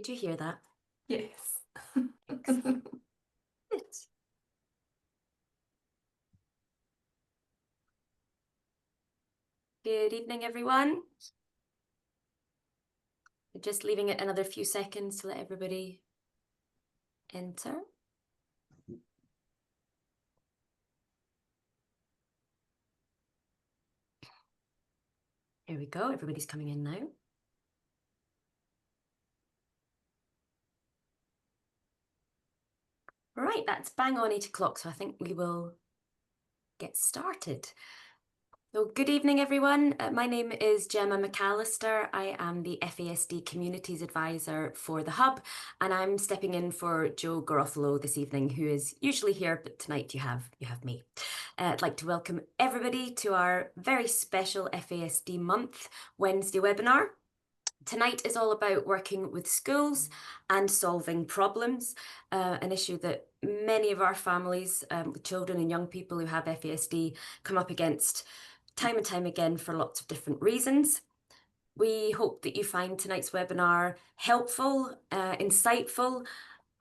Could you hear that? Yes. Excellent. Good. Good evening, everyone. Just leaving it another few seconds to let everybody enter. Here we go. Everybody's coming in now. All right, that's bang on 8 o'clock, so I think we will get started. So good evening, everyone. My name is Gemma McAllister. I am the FASD Communities Advisor for the Hub, and I'm stepping in for Joe Garofalo this evening, who is usually here, but tonight you have me. I'd like to welcome everybody to our very special FASD Month Wednesday webinar. Tonight is all about working with schools and solving problems, an issue that many of our families with children and young people who have FASD come up against time and time again for lots of different reasons. We hope that you find tonight's webinar helpful, insightful.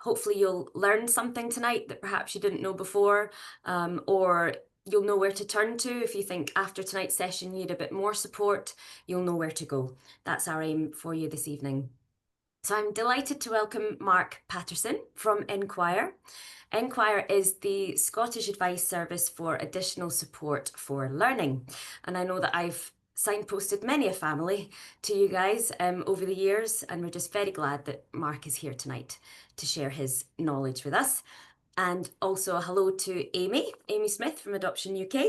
Hopefully you'll learn something tonight that perhaps you didn't know before, or you'll know where to turn to. If you think after tonight's session you need a bit more support, you'll know where to go. That's our aim for you this evening. So I'm delighted to welcome Mark Patterson from Enquire. Enquire is the Scottish Advice Service for additional support for learning. And I know that I've signposted many a family to you guys over the years, and we're just very glad that Mark is here tonight to share his knowledge with us. And also a hello to Amy Smith from Adoption UK.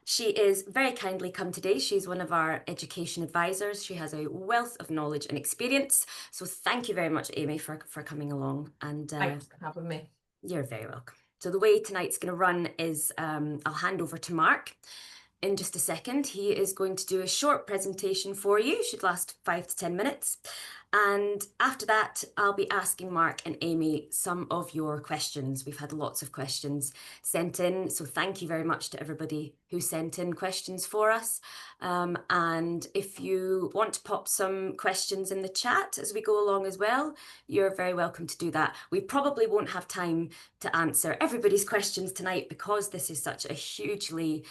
She is very kindly come today. She's one of our education advisors. She has a wealth of knowledge and experience. So thank you very much, Amy, for coming along. And thanks for having me. You're very welcome. So the way tonight's going to run is I'll hand over to Mark in just a second. He is going to do a short presentation for you. Should last 5 to 10 minutes. And after that, I'll be asking Mark and Amy some of your questions. We've had lots of questions sent in, so thank you very much to everybody who sent in questions for us. And if you want to pop some questions in the chat as we go along as well, you're very welcome to do that. We probably won't have time to answer everybody's questions tonight because this is such a hugely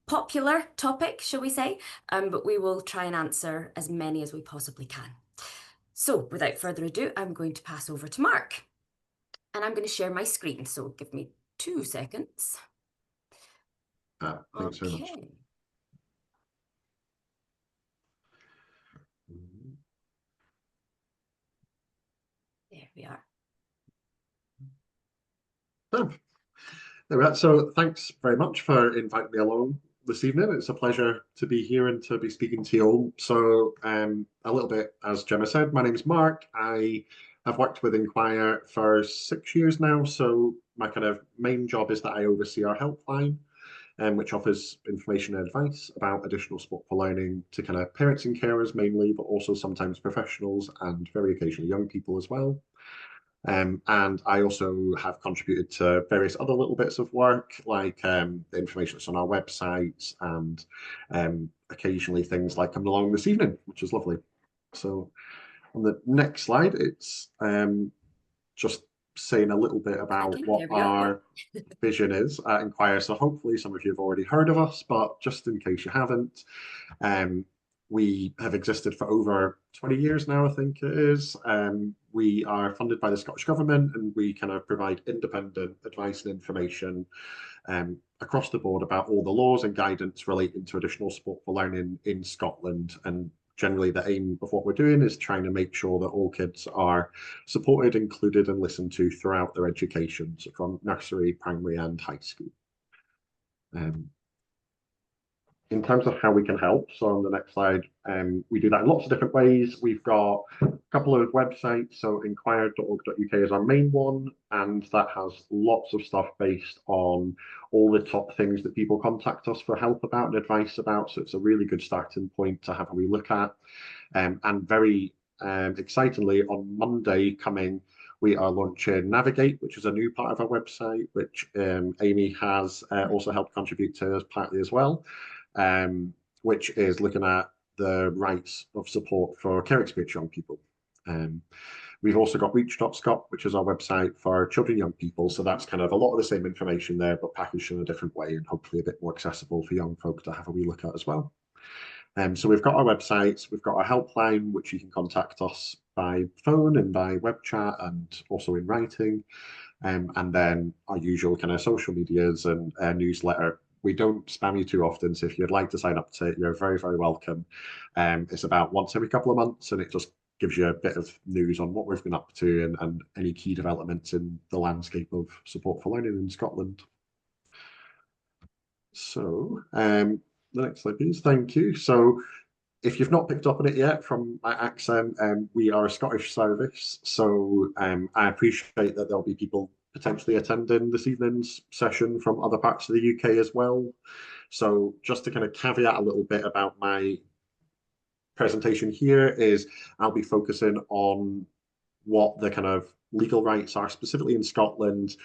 popular topic, shall we say, but we will try and answer as many as we possibly can. So without further ado, I'm going to pass over to Mark, and I'm going to share my screen. So give me 2 seconds. Thanks very much. There we are. So thanks very much for inviting me along this evening. It's a pleasure to be here and to be speaking to you all. So a little bit, as Gemma said, my name is Mark. I have worked with Enquire for 6 years now. So my kind of main job is that I oversee our helpline, which offers information and advice about additional support for learning to kind of parents and carers mainly, but also sometimes professionals and very occasionally young people as well. And I also have contributed to various other little bits of work, like the information that's on our website and occasionally things like coming along this evening, which is lovely. So on the next slide, it's just saying a little bit about what our vision is at Enquire. So hopefully some of you have already heard of us, but just in case you haven't, we have existed for over 20 years now, I think it is. We are funded by the Scottish Government, and we kind of provide independent advice and information across the board about all the laws and guidance relating to additional support for learning in Scotland. And generally the aim of what we're doing is trying to make sure that all kids are supported, included and listened to throughout their education, so from nursery, primary and high school. In terms of how we can help, so on the next slide, we do that in lots of different ways. We've got a couple of websites. So enquire.org.uk is our main one, and that has lots of stuff based on all the top things that people contact us for help about and advice about. So it's a really good starting point to have a wee look at. And very excitingly, on Monday coming, we are launching Navigate, which is a new part of our website, which Amy has also helped contribute to as partly as well. Which is looking at the rights of support for care experience young people. We've also got reach.scot, which is our website for children and young people. So that's kind of a lot of the same information there, but packaged in a different way and hopefully a bit more accessible for young folk to have a wee look at as well. So we've got our websites, we've got our helpline, which you can contact us by phone and by web chat and also in writing. And then our usual kind of social medias and newsletter. We don't spam you too often, so if you'd like to sign up to it, you're very, very welcome. It's about once every couple of months, and it just gives you a bit of news on what we've been up to and any key developments in the landscape of support for learning in Scotland. So the next slide, please. Thank you. So if you've not picked up on it yet from my accent, we are a Scottish service. So I appreciate that there'll be people potentially attending this evening's session from other parts of the UK as well. So just to kind of caveat a little bit about my presentation here is I'll be focusing on what the kind of legal rights are specifically in Scotland.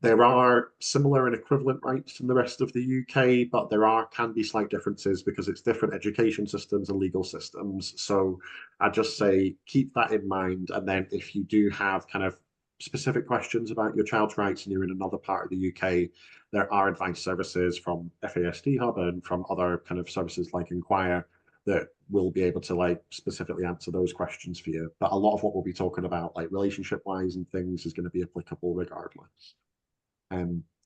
There are similar and equivalent rights in the rest of the UK, but can be slight differences because it's different education systems and legal systems. So I just say keep that in mind. And then if you do have kind of specific questions about your child's rights and you're in another part of the UK, there are advice services from FASD Hub and from other kind of services like Inquire that will be able to like specifically answer those questions for you. But a lot of what we'll be talking about, like relationship wise and things, is going to be applicable regardless.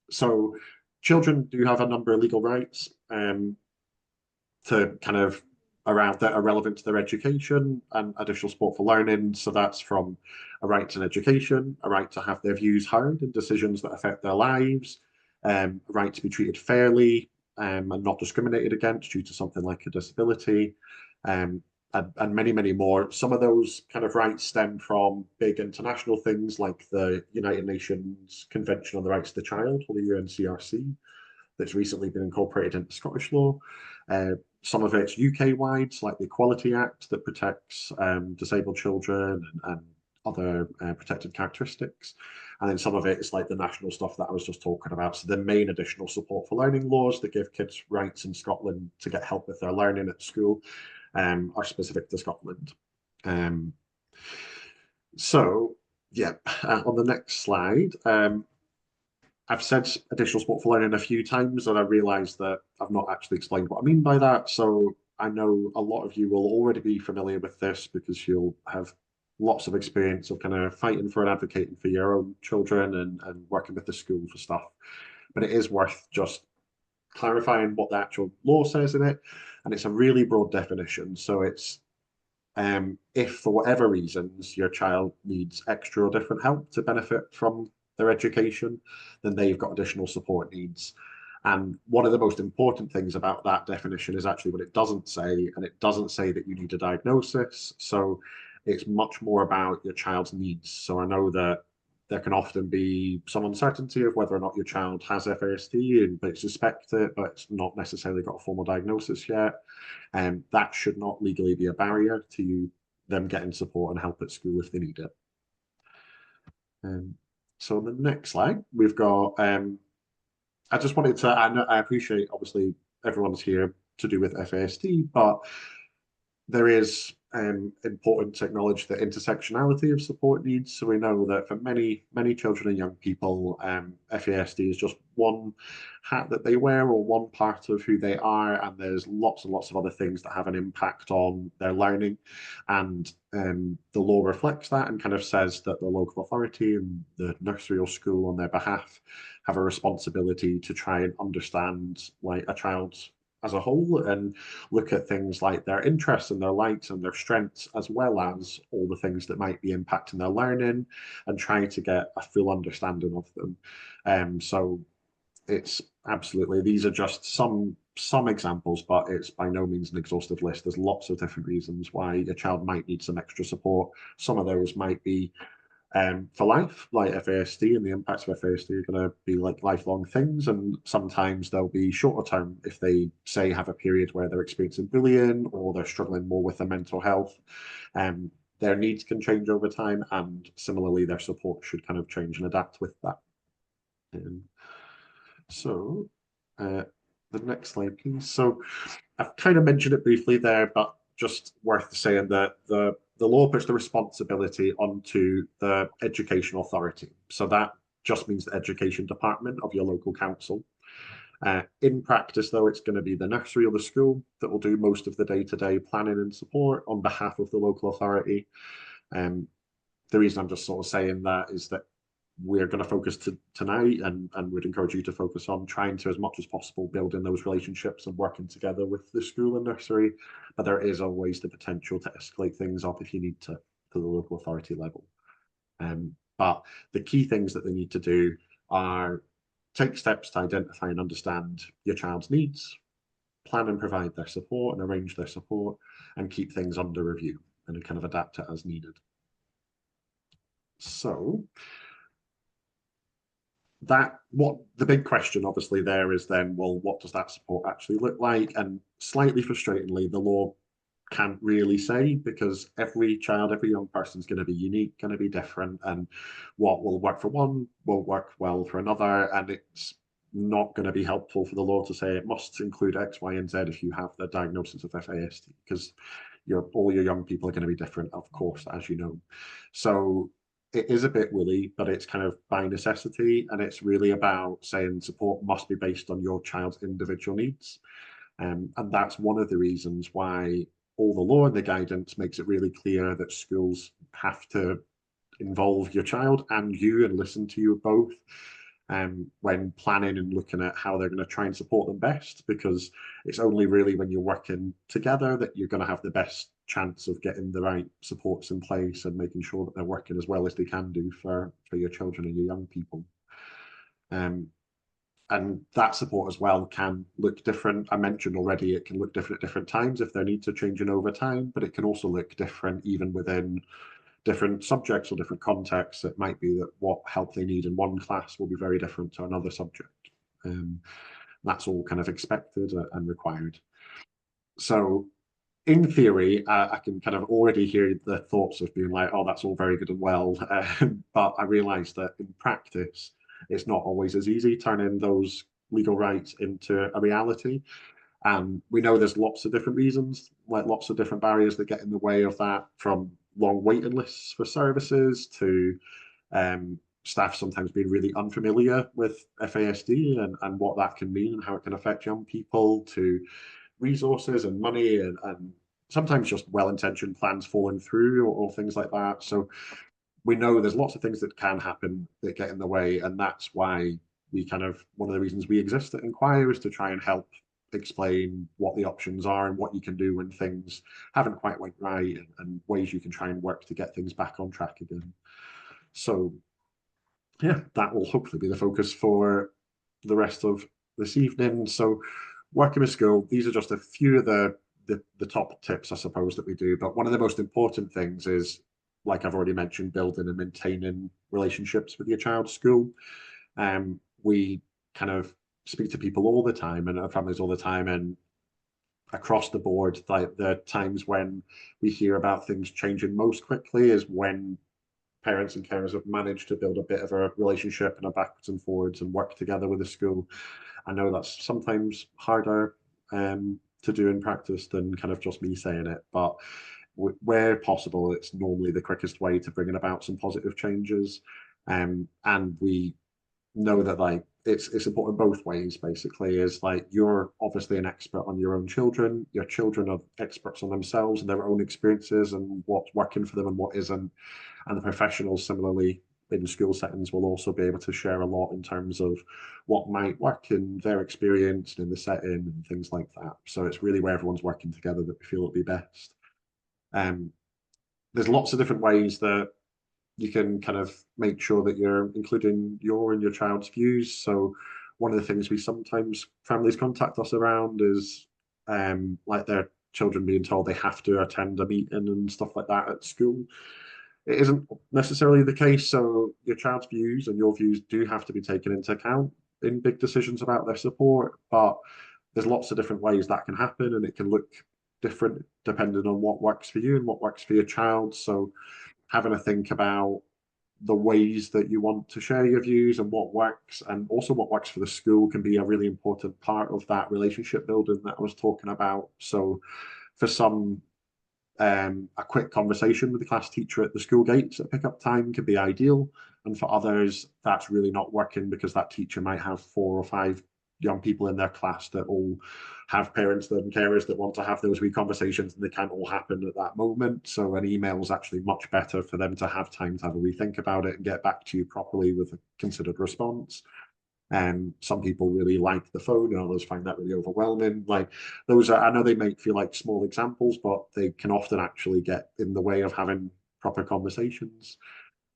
So children do have a number of legal rights to kind of around that are relevant to their education and additional support for learning. So that's from a right to an education, a right to have their views heard in decisions that affect their lives, a right to be treated fairly and not discriminated against due to something like a disability, um, and many, many more. Some of those kind of rights stem from big international things like the United Nations Convention on the Rights of the Child, or the UNCRC, that's recently been incorporated into Scottish law. Some of it's UK-wide, like the Equality Act that protects disabled children and other protected characteristics. And then some of it is like the national stuff that I was just talking about. So the main additional support for learning laws that give kids rights in Scotland to get help with their learning at school are specific to Scotland. So yeah, on the next slide, I've said additional support for learning a few times, and I realise that I've not actually explained what I mean by that. So I know a lot of you will already be familiar with this because you'll have lots of experience of kind of fighting for and advocating for your own children and working with the school for stuff. But it is worth just clarifying what the actual law says in it. And it's a really broad definition. So it's if for whatever reasons your child needs extra or different help to benefit from their education, then they've got additional support needs. And one of the most important things about that definition is actually what it doesn't say, and it doesn't say that you need a diagnosis. So it's much more about your child's needs. So I know that there can often be some uncertainty of whether or not your child has FASD, and they suspect it, but it's not necessarily got a formal diagnosis yet. And that should not legally be a barrier to them getting support and help at school if they need it. So on the next slide, we've got, I just wanted to, I appreciate obviously everyone's here to do with FASD, but there is important to acknowledge the intersectionality of support needs. So we know that for many, many children and young people, FASD is just one hat that they wear or one part of who they are. And there's lots and lots of other things that have an impact on their learning. And the law reflects that and kind of says that the local authority and the nursery or school on their behalf have a responsibility to try and understand like a child's as a whole and look at things like their interests and their likes and their strengths, as well as all the things that might be impacting their learning and try to get a full understanding of them. So it's absolutely, these are just some examples, but it's by no means an exhaustive list. There's lots of different reasons why a child might need some extra support. Some of those might be for life, like FASD, and the impacts of FASD are going to be like lifelong things. And sometimes they'll be shorter term if they say have a period where they're experiencing bullying or they're struggling more with their mental health. Their needs can change over time, and similarly, their support should kind of change and adapt with that. So the next slide, please. So I've kind of mentioned it briefly there, but just worth saying that the the law puts the responsibility onto the education authority. So that just means the education department of your local council. In practice, though, it's going to be the nursery or the school that will do most of the day-to-day planning and support on behalf of the local authority. The reason I'm just sort of saying that is that we're going to focus tonight and would encourage you to focus on trying to, as much as possible, building those relationships and working together with the school and nursery. But there is always the potential to escalate things up if you need to the local authority level. But the key things that they need to do are take steps to identify and understand your child's needs, plan and provide their support and arrange their support, and keep things under review and kind of adapt it as needed. So what the big question obviously there is then, well, what does that support actually look like? And slightly frustratingly, the law can't really say, because every child, every young person is going to be unique, going to be different, and what will work for one will work well for another. And it's not going to be helpful for the law to say it must include X, Y, and Z if you have the diagnosis of FASD, because all your young people are going to be different, of course, as you know. So it is a bit woolly, but it's kind of by necessity, and it's really about saying support must be based on your child's individual needs. And that's one of the reasons why all the law and the guidance makes it really clear that schools have to involve your child and you and listen to you both when planning and looking at how they're going to try and support them best, because it's only really when you're working together that you're going to have the best chance of getting the right supports in place and making sure that they're working as well as they can do for your children and your young people. And that support as well can look different. I mentioned already it can look different at different times if their needs are changing over time, but it can also look different even within different subjects or different contexts. It might be that what help they need in one class will be very different to another subject. That's all kind of expected and required. So in theory, I can kind of already hear the thoughts of being like, oh, that's all very good and well. But I realize that in practice, it's not always as easy turning those legal rights into a reality. And we know there's lots of different reasons, like lots of different barriers that get in the way of that, from long waiting lists for services to staff sometimes being really unfamiliar with FASD and what that can mean and how it can affect young people, to resources and money and sometimes just well-intentioned plans falling through or things like that. So we know there's lots of things that can happen that get in the way, and that's why we kind of, one of the reasons we exist at Inquire is to try and help explain what the options are and what you can do when things haven't quite went right, and ways you can try and work to get things back on track again. So yeah, that will hopefully be the focus for the rest of this evening. So working with school, these are just a few of the top tips, I suppose, that we do. But one of the most important things is, like I've already mentioned, building and maintaining relationships with your child's school. We kind of speak to people all the time and our families all the time, and across the board, like the times when we hear about things changing most quickly is when parents and carers have managed to build a bit of a relationship and a backwards and forwards and work together with the school. I know that's sometimes harder to do in practice than kind of just me saying it, but where possible, it's normally the quickest way to bringing about some positive changes. And we know that like it's important both ways. Basically, is like you're obviously an expert on your own children. Your children are experts on themselves and their own experiences and what's working for them and what isn't. And the professionals similarly in school settings will also be able to share a lot in terms of what might work in their experience and in the setting and things like that. So it's really where everyone's working together that we feel it'll be best. There's lots of different ways that you can kind of make sure that you're including your and your child's views. So one of the things we sometimes families contact us around is like their children being told they have to attend a meeting and stuff like that at school. It isn't necessarily the case. So your child's views and your views do have to be taken into account in big decisions about their support, but there's lots of different ways that can happen, and it can look different depending on what works for you and what works for your child. So having a think about the ways that you want to share your views and what works, and also what works for the school, can be a really important part of that relationship building that I was talking about. So for some a quick conversation with the class teacher at the school gates at pickup time could be ideal. And for others, that's really not working because that teacher might have 4 or 5 young people in their class that all have parents and carers that want to have those wee conversations, and they can't all happen at that moment. So an email is actually much better for them to have time to have a rethink about it and get back to you properly with a considered response. And some people really like the phone, and others find that really overwhelming. Like those are, I know they might feel like small examples, but they can often actually get in the way of having proper conversations.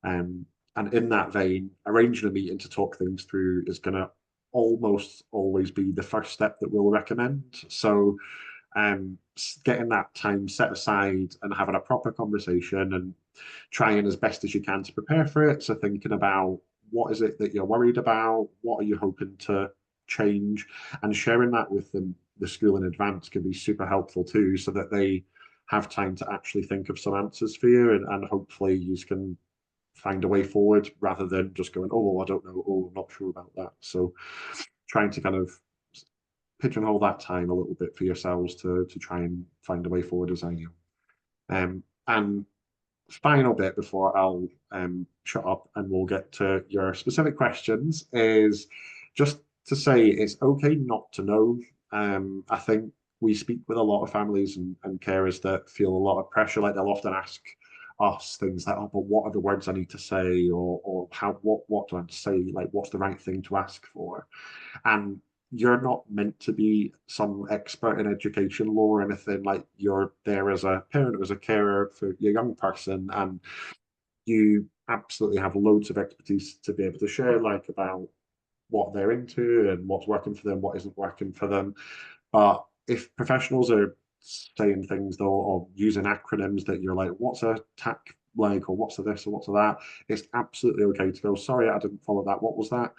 Um, and in that vein, arranging a meeting to talk things through is going to almost always be the first step that we'll recommend. So getting that time set aside and having a proper conversation and trying as best as you can to prepare for it. So thinking about what is it that you're worried about, what are you hoping to change, and sharing that with them, the school in advance can be super helpful too, so that they have time to actually think of some answers for you, and hopefully you can find a way forward rather than just going, oh, well, I don't know, oh, I'm not sure about that. So trying to kind of pigeonhole that time a little bit for yourselves to try and find a way forward as I do. And final bit before I'll shut up and we'll get to your specific questions is just to say it's okay not to know. I think we speak with a lot of families and carers that feel a lot of pressure, like they'll often ask us things like, oh, but what are the words I need to say, or how what do I say, like what's the right thing to ask for? And you're not meant to be some expert in education law or anything. Like you're there as a parent, as a carer for your young person, and you absolutely have loads of expertise to be able to share, like about what they're into and what's working for them, what isn't working for them. But if professionals are saying things though, or using acronyms that you're like, what's a TAC like, or what's a this, or what's a that, it's absolutely okay to go, sorry, I didn't follow that. What was that?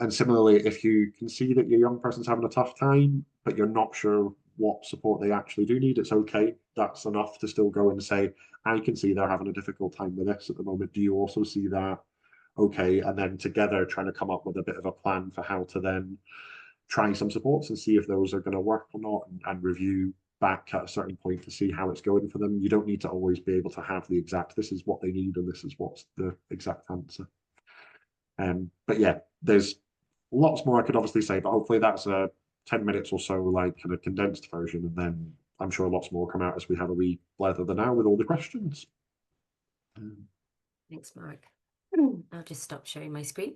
And similarly, if you can see that your young person's having a tough time, but you're not sure what support they actually do need, it's okay. That's enough to still go and say, I can see they're having a difficult time with this at the moment. Do you also see that? Okay. And then together trying to come up with a bit of a plan for how to then try some supports and see if those are going to work or not, and review back at a certain point to see how it's going for them. You don't need to always be able to have the exact, this is what they need and this is what's the exact answer. But yeah, there's lots more I could obviously say, but hopefully that's a 10 minutes or so, like kind of condensed version. And then I'm sure lots more come out as we have a wee blather than now with all the questions. Thanks, Mark. I'll just stop sharing my screen.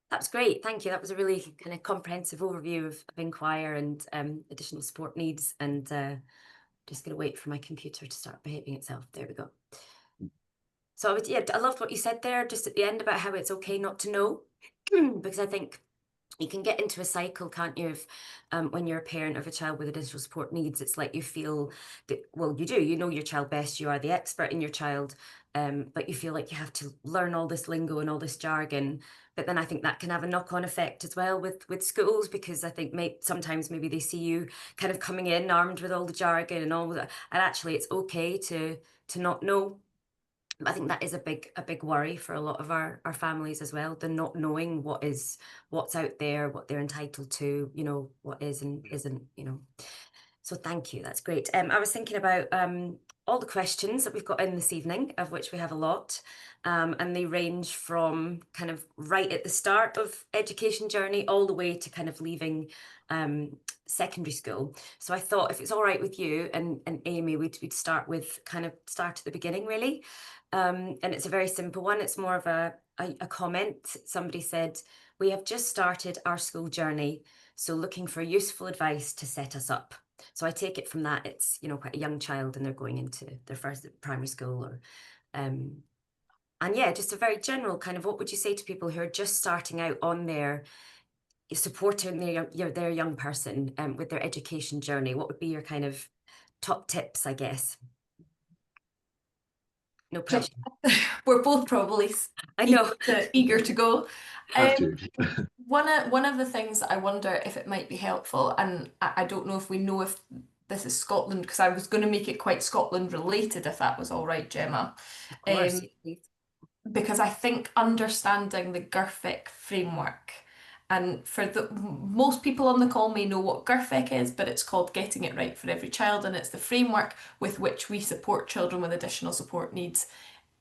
That's great. Thank you. That was a really kind of comprehensive overview of Inquire and additional support needs. And just going to wait for my computer to start behaving itself. There we go. So I loved what you said there just at the end about how it's okay not to know, because I think you can get into a cycle, can't you, of when you're a parent of a child with additional support needs, it's like you feel that, well, you know your child best, you are the expert in your child, but you feel like you have to learn all this lingo and all this jargon. But then I think that can have a knock-on effect as well with schools, because I think sometimes maybe they see you kind of coming in armed with all the jargon and all that, and actually it's okay to not know. I think that is a big worry for a lot of our families as well, the not knowing what's out there, what they're entitled to, what is and isn't, So thank you, that's great. I was thinking about all the questions that we've got in this evening, of which we have a lot, and they range from kind of right at the start of education journey all the way to kind of leaving secondary school. So I thought, if it's all right with you and Amy, we'd start at the beginning, really. And it's a very simple one. It's more of a comment. Somebody said, we have just started our school journey, so looking for useful advice to set us up. So I take it from that it's, quite a young child and they're going into their first primary school, or and yeah, just a very general kind of, what would you say to people who are just starting out on their supporting their young person with their education journey? What would be your kind of top tips, I guess? No pressure. We're both probably I know. eager to go. Have to. One of the things I wonder if it might be helpful, and I don't know if we know if this is Scotland, because I was going to make it quite Scotland related, if that was all right, Gemma. Of course. Because I think understanding the GIRFIC framework And for most people on the call may know what GIRFEC is, but it's called Getting It Right for Every Child, and it's the framework with which we support children with additional support needs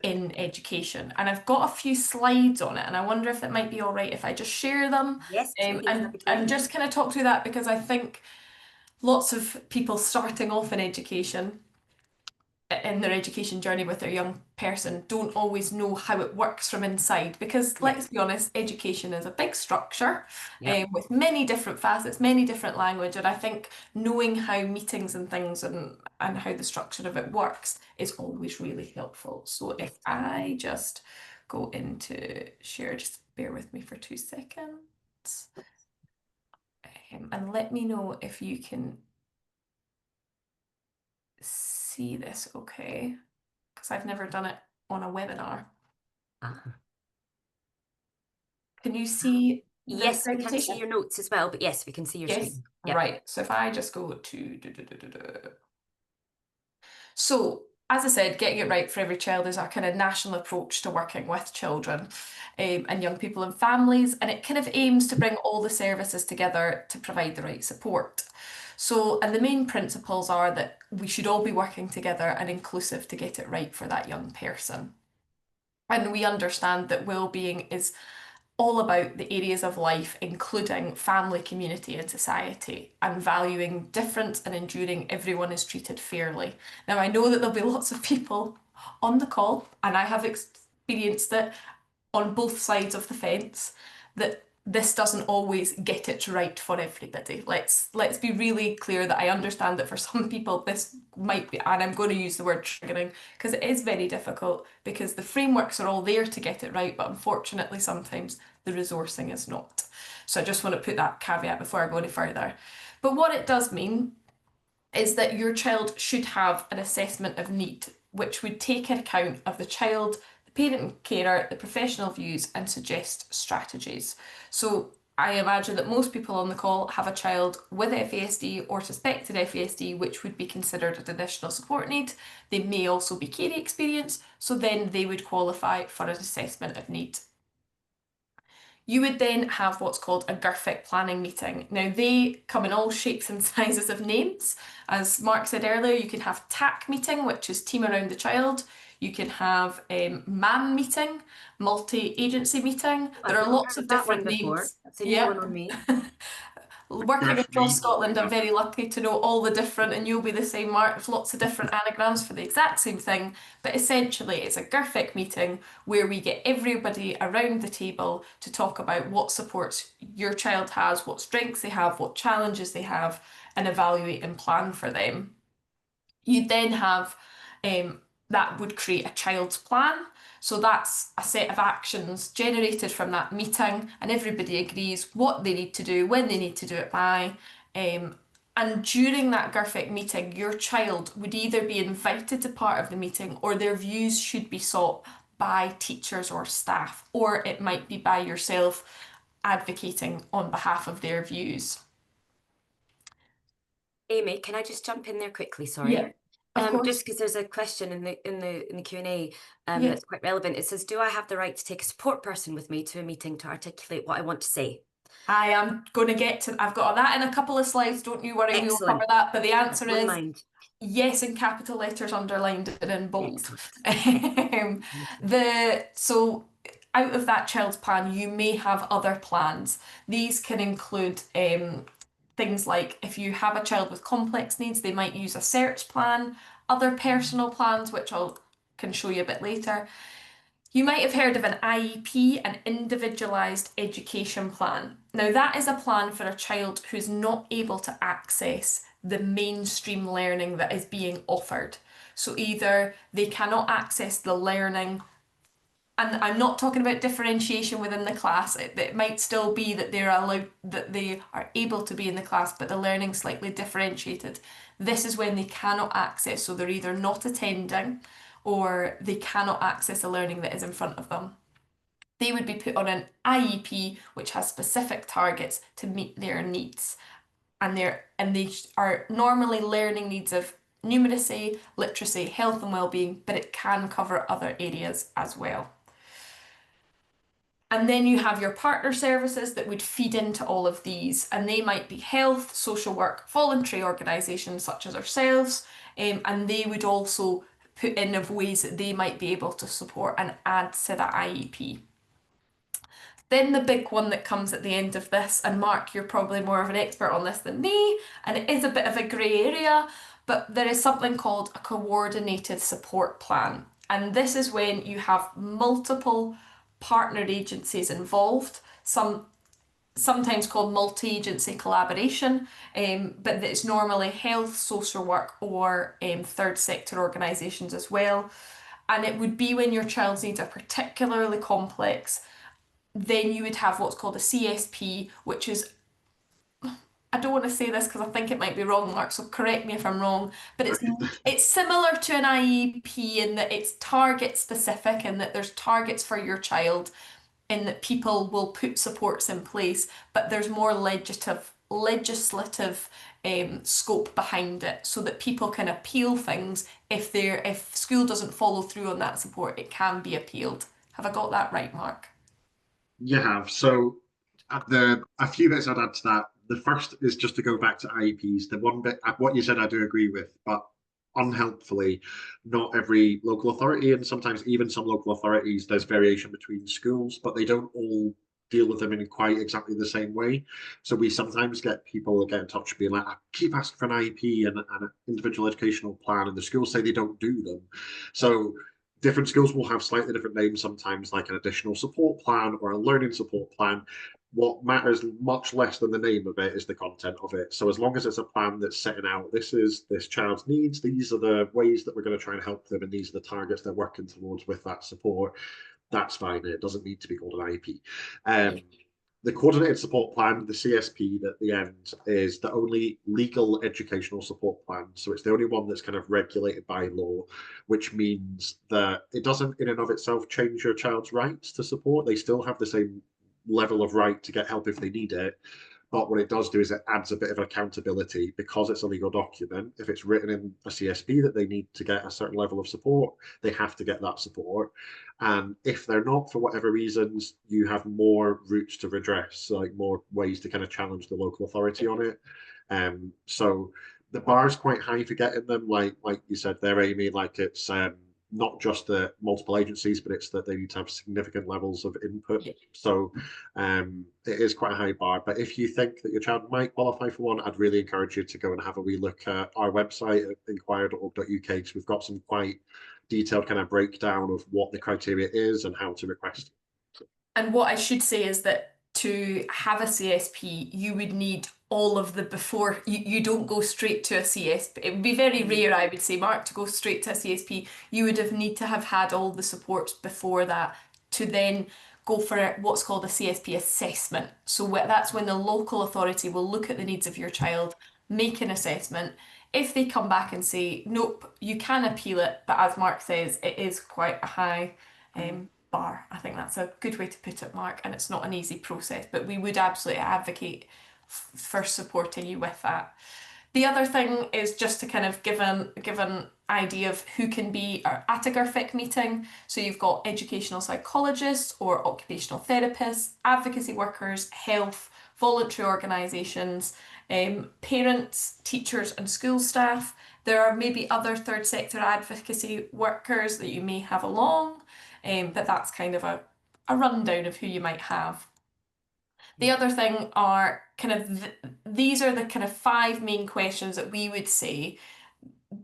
in education. And I've got a few slides on it, and I wonder if it might be all right if I just share them, Yes, please. That'd be and great. just kind of talk through that, because I think lots of people starting off in education, in their education journey with their young person, don't always know how it works from inside, because Yeah. let's be honest, education is a big structure, Yep. with many different facets, many different language, and I think knowing how meetings and things and how the structure of it works is always really helpful. So Yes. if I just go into share, just bear with me for 2 seconds, and let me know if you can see this okay, because I've never done it on a webinar. Ah. Can you see the Yes, we can see presentation? your notes as well, but yes, we can see your Yes, screen. Yep. right. So if I just go to So, as I said, getting it right for every child is our kind of national approach to working with children, and young people and families, and it kind of aims to bring all the services together to provide the right support. So, and the main principles are that we should all be working together and inclusive to get it right for that young person. And we understand that well-being is all about the areas of life, including family, community, and society, and valuing difference and ensuring everyone is treated fairly. Now, I know that there'll be lots of people on the call, and I have experienced it on both sides of the fence, that this doesn't always get it right for everybody. Let's be really clear that I understand that for some people this might be, and I'm going to use the word triggering, because it is very difficult, because the frameworks are all there to get it right, but unfortunately sometimes the resourcing is not. So I just want to put that caveat before I go any further. But what it does mean is that your child should have an assessment of need, which would take account of the child, the parent and carer, the professional views, and suggest strategies. So I imagine that most people on the call have a child with FASD or suspected FASD, which would be considered an additional support need. They may also be caring experience, so then they would qualify for an assessment of need. You would then have what's called a GIRFIC planning meeting. Now, they come in all shapes and sizes of names. As Mark said earlier, you can have TAC meeting, which is team around the child. You can have MAM meeting, multi-agency meeting. I've There are not lots heard of of that one different before. names. That's a new one Yep. on me. Working Girth across meeting. Scotland, I'm very lucky to know all the different, and you'll be the same, Mark. There's lots of different anagrams for the exact same thing, but essentially it's a GIRFIC meeting where we get everybody around the table to talk about what supports your child has, what strengths they have, what challenges they have, and evaluate and plan for them. You then have that would create a child's plan. So that's a set of actions generated from that meeting, and everybody agrees what they need to do, when they need to do it by. And during that GIRFIC meeting, your child would either be invited to part of the meeting, or their views should be sought by teachers or staff, or it might be by yourself advocating on behalf of their views. Amy, can I just jump in there quickly? Sorry. Yeah, of course. Just because there's a question in the Q&A Yeah. that's quite relevant. It says, "Do I have the right to take a support person with me to a meeting to articulate what I want to say?" I am going to get to, I've got that in a couple of slides, don't you worry, we will cover Excellent. that. But the answer Wouldn't is mind. yes, in capital letters, underlined and in bold. Excellent. So out of that child's plan, you may have other plans. These can include things like if you have a child with complex needs, they might use a search plan, other personal plans, which I can show you a bit later. You might have heard of an IEP, an individualised education plan. Now, that is a plan for a child who's not able to access the mainstream learning that is being offered. So either they cannot access the learning, and I'm not talking about differentiation within the class. It might still be that they're allowed, that they are able to be in the class, but the learning slightly differentiated. This is when they cannot access, so they're either not attending or they cannot access the learning that is in front of them. They would be put on an IEP, which has specific targets to meet their needs. And they are normally learning needs of numeracy, literacy, health and well-being, but it can cover other areas as well. And then you have your partner services that would feed into all of these, and they might be health, social work, voluntary organisations such as ourselves, and they would also put in of ways that they might be able to support and add to that IEP. Then the big one that comes at the end of this, and Mark, you're probably more of an expert on this than me, and it is a bit of a grey area, but there is something called a coordinated support plan. And this is when you have multiple partner agencies involved, sometimes called multi-agency collaboration, but it's normally health, social work, or third sector organisations as well. And it would be when your child's needs are particularly complex, then you would have what's called a CSP, which is, I don't want to say this because I think it might be wrong, Mark, so correct me if I'm wrong, but it's similar to an IEP in that it's target specific and that there's targets for your child, in that people will put supports in place, but there's more legislative scope behind it, so that people can appeal things if school doesn't follow through on that support, it can be appealed. Have I got that right, Mark? You have. So a few bits I'd add to that. The first is just to go back to IEPs. The one bit, what you said, I do agree with, but unhelpfully, not every local authority, and sometimes even some local authorities, there's variation between schools, but they don't all deal with them in quite exactly the same way. So we sometimes get people get in touch being like, I keep asking for an IEP and an individual educational plan, and the schools say they don't do them. So different schools will have slightly different names, sometimes like an additional support plan or a learning support plan. What matters much less than the name of it is the content of it. So as long as it's a plan that's setting out, this is this child's needs, these are the ways that we're going to try and help them, and these are the targets they're working towards with that support, that's fine. It doesn't need to be called an IEP. Yeah. The coordinated support plan, the CSP at the end, is the only legal educational support plan. So it's the only one that's kind of regulated by law, which means that it doesn't in and of itself change your child's rights to support. They still have the same level of right to get help if they need it. But what it does do is it adds a bit of accountability because it's a legal document. If it's written in a CSP that they need to get a certain level of support, they have to get that support. And if they're not, for whatever reasons, you have more routes to redress, like more ways to kind of challenge the local authority on it. So the bar is quite high for getting them. Like you said there, Amy, like it's not just the multiple agencies, but it's that they need to have significant levels of input. Yeah. So it is quite a high bar. But if you think that your child might qualify for one, I'd really encourage you to go and have a wee look at our website at inquire.org.uk, because we've got some quite detailed kind of breakdown of what the criteria is and how to request. And what I should say is that to have a CSP, you would need all of the before, you don't go straight to a CSP. It would be very rare, I would say, Mark, to go straight to a CSP. You would have need to have had all the supports before that to then go for what's called a CSP assessment. So that's when the local authority will look at the needs of your child, make an assessment. If they come back and say, nope, you can appeal it, but as Mark says, it is quite a high bar. I think that's a good way to put it, Mark, and it's not an easy process, but we would absolutely advocate for supporting you with that. The other thing is just to kind of give an idea of who can be at a GIRFIC meeting. So you've got educational psychologists or occupational therapists, advocacy workers, health, voluntary organisations, parents, teachers and school staff. There are maybe other third sector advocacy workers that you may have along, but that's kind of a rundown of who you might have. The other thing are kind of these are the kind of 5 main questions that we would say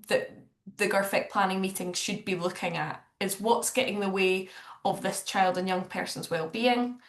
that the GIRFIC planning meeting should be looking at is what's getting in the way of this child and young person's well-being.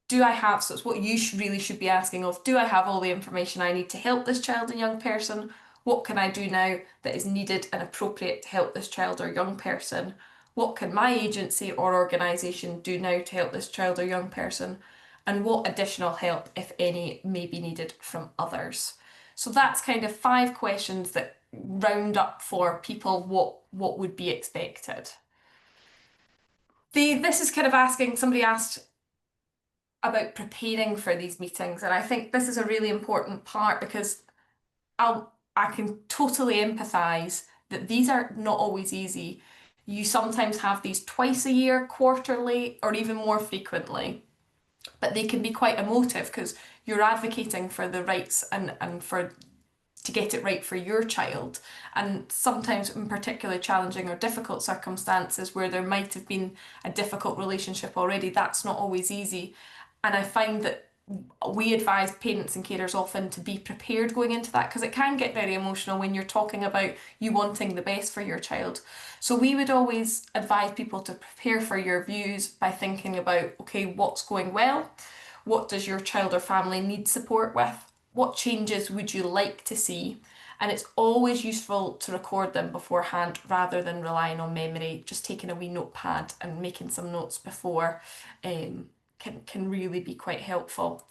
Do I have, so it's what you really should be asking of, do I have all the information I need to help this child and young person? What can I do now that is needed and appropriate to help this child or young person? What can my agency or organisation do now to help this child or young person? And what additional help, if any, may be needed from others? So that's kind of 5 questions that round up for people what would be expected. This is kind of asking, somebody asked about preparing for these meetings, and I think this is a really important part because I can totally empathise that these are not always easy. You sometimes have these twice a year, quarterly, or even more frequently. but they can be quite emotive because you're advocating for the rights and for to get it right for your child. And sometimes in particularly challenging or difficult circumstances where there might have been a difficult relationship already, that's not always easy. And I find that we advise parents and carers often to be prepared going into that because it can get very emotional when you're talking about you wanting the best for your child. So we would always advise people to prepare for your views by thinking about, okay, what's going well? What does your child or family need support with? What changes would you like to see? And it's always useful to record them beforehand rather than relying on memory. Just taking a wee notepad and making some notes before can really be quite helpful.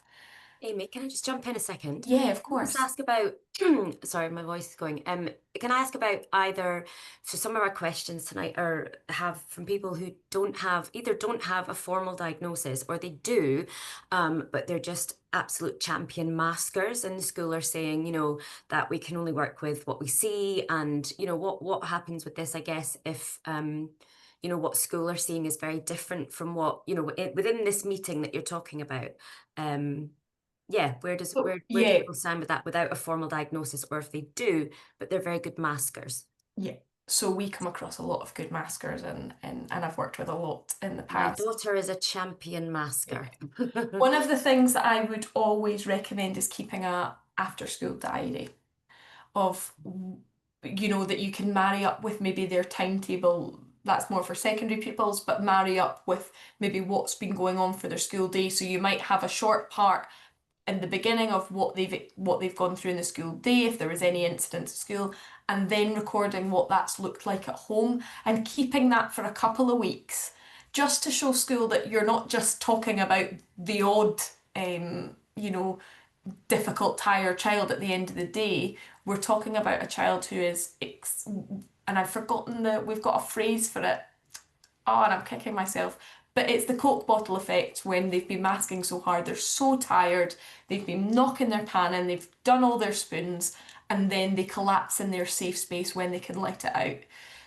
Amy, can I just jump in a second? Yeah, of Can I just course. ask about, sorry, my voice is going. Can I ask about either, so some of our questions tonight are have from people who either don't have a formal diagnosis or they do, but they're just absolute champion maskers in the school are saying, that we can only work with what we see and, what happens with this, I guess, if, what school are seeing is very different from what, within this meeting that you're talking about. Yeah, where do Yeah, people stand with that without a formal diagnosis, or if they do, but they're very good maskers? yeah. So we come across a lot of good maskers and I've worked with a lot in the My past. daughter is a champion masker. One of the things that I would always recommend is keeping a after school diary of that you can marry up with maybe their timetable. That's more for secondary pupils, but marry up with maybe what's been going on for their school day. So you might have a short part in the beginning of what they've gone through in the school day, if there was any incidents at school, and then recording what that's looked like at home and keeping that for a couple of weeks, just to show school that you're not just talking about the odd, difficult, tired child at the end of the day. We're talking about a child who is, and I've forgotten that we've got a phrase for it. Oh, and I'm kicking myself. But it's the Coke bottle effect when they've been masking so hard, they're so tired, they've been knocking their pan in, they've done all their spoons, and then they collapse in their safe space when they can let it out.